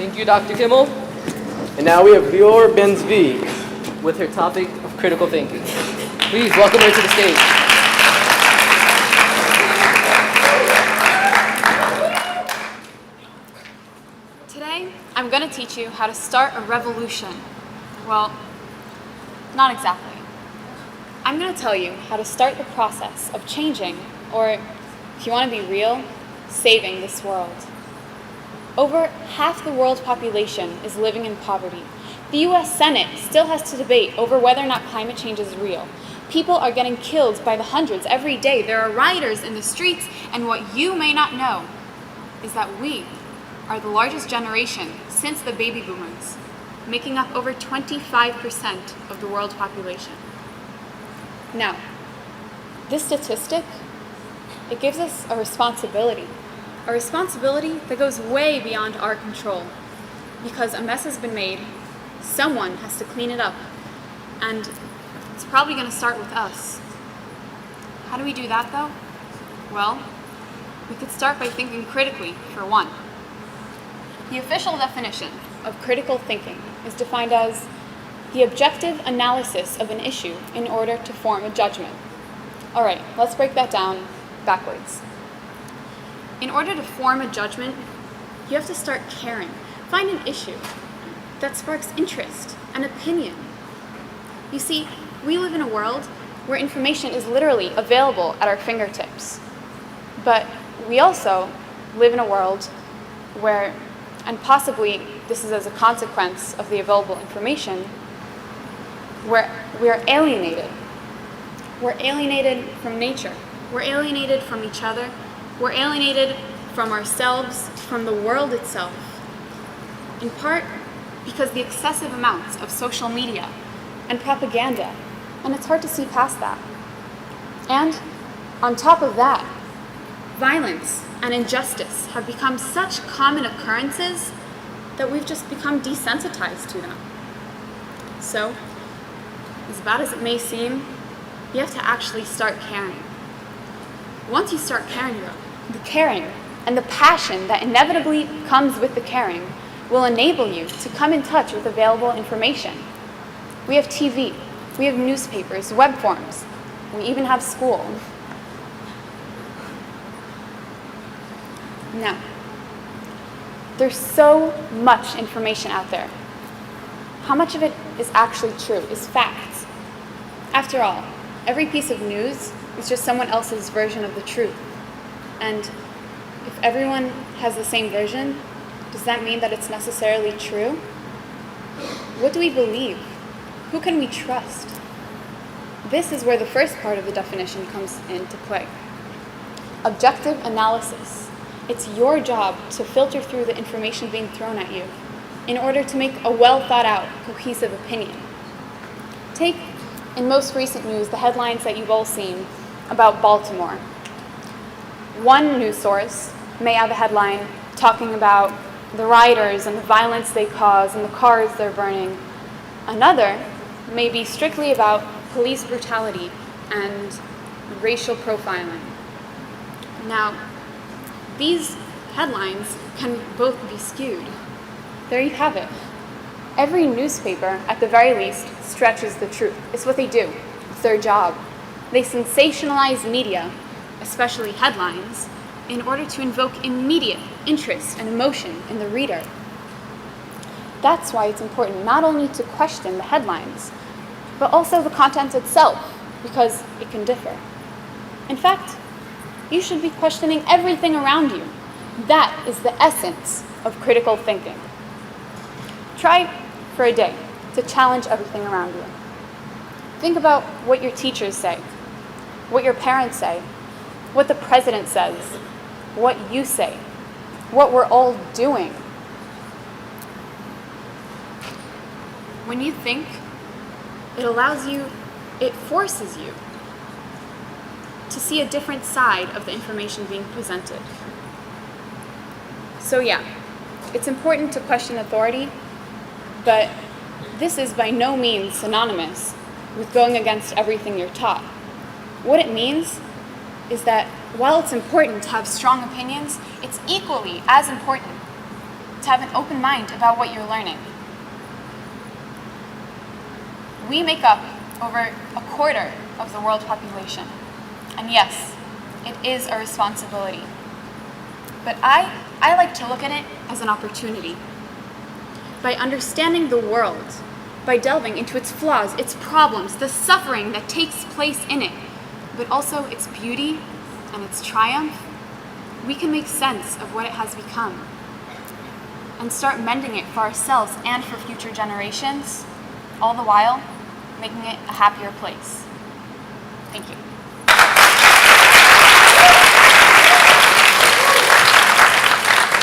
Thank you, Dr. Kimmel. And now we have Lior Ben-Zvi. With her topic of critical thinking. Please welcome her to the stage. Today, I'm going to teach you how to start a revolution. Well, not exactly. I'm going to tell you how to start the process of changing, or if you want to be real, saving this world. Over half the world's population is living in poverty. The US Senate still has to debate over whether or not climate change is real. People are getting killed by the hundreds every day. There are rioters in the streets, and what you may not know is that we are the largest generation since the baby boomers, making up over 25% of the world population. Now, this statistic, it gives us a responsibility that goes way beyond our control, because a mess has been made. Someone has to clean it up, and it's probably going to start with us. How do we do that, though? Well, we could start by thinking critically, for one. The official definition of critical thinking is defined as the objective analysis of an issue in order to form a judgment. All right, let's break that down backwards. In order to form a judgment, you have to start caring. Find an issue that sparks interest and opinion. You see, we live in a world where information is literally available at our fingertips. But we also live in a world where, and possibly this is as a consequence of the available information, where we are alienated. We're alienated from nature. We're alienated from each other. We're alienated from ourselves, from the world itself. In part, because the excessive amounts of social media and propaganda, and it's hard to see past that. And on top of that, violence and injustice have become such common occurrences that we've just become desensitized to them. So, as bad as it may seem, you have to actually start caring. Once you start caring, though, the caring and the passion that inevitably comes with the caring will enable you to come in touch with available information. We have TV, we have newspapers, web forums, we even have school. Now, there's so much information out there. How much of it is actually true, is fact? After all, every piece of news is just someone else's version of the truth. And if everyone has the same version, does that mean that it's necessarily true? What do we believe? Who can we trust? This is where the first part of the definition comes into play. Objective analysis. It's your job to filter through the information being thrown at you in order to make a well-thought-out, cohesive opinion. Take, in most recent news, the headlines that you've all seen about Baltimore. One news source may have a headline talking about the rioters and the violence they cause and the cars they're burning. Another may be strictly about police brutality and racial profiling. Now, these headlines can both be skewed. There you have it. Every newspaper, at the very least, stretches the truth. It's what they do. It's their job. They sensationalize media, especially headlines, in order to invoke immediate interest and emotion in the reader. That's why it's important not only to question the headlines, but also the content itself, because it can differ. In fact, you should be questioning everything around you. That is the essence of critical thinking. Try for a day to challenge everything around you. Think about what your teachers say, what your parents say, what the president says, what you say, what we're all doing. When you think, it forces you to see a different side of the information being presented. So yeah, it's important to question authority, but this is by no means synonymous with going against everything you're taught. What it means is that while it's important to have strong opinions, it's equally as important to have an open mind about what you're learning. We make up over a quarter of the world population. And yes, it is a responsibility. But I like to look at it as an opportunity. By understanding the world, by delving into its flaws, its problems, the suffering that takes place in it, but also its beauty and its triumph, we can make sense of what it has become and start mending it for ourselves and for future generations, all the while making it a happier place. Thank you.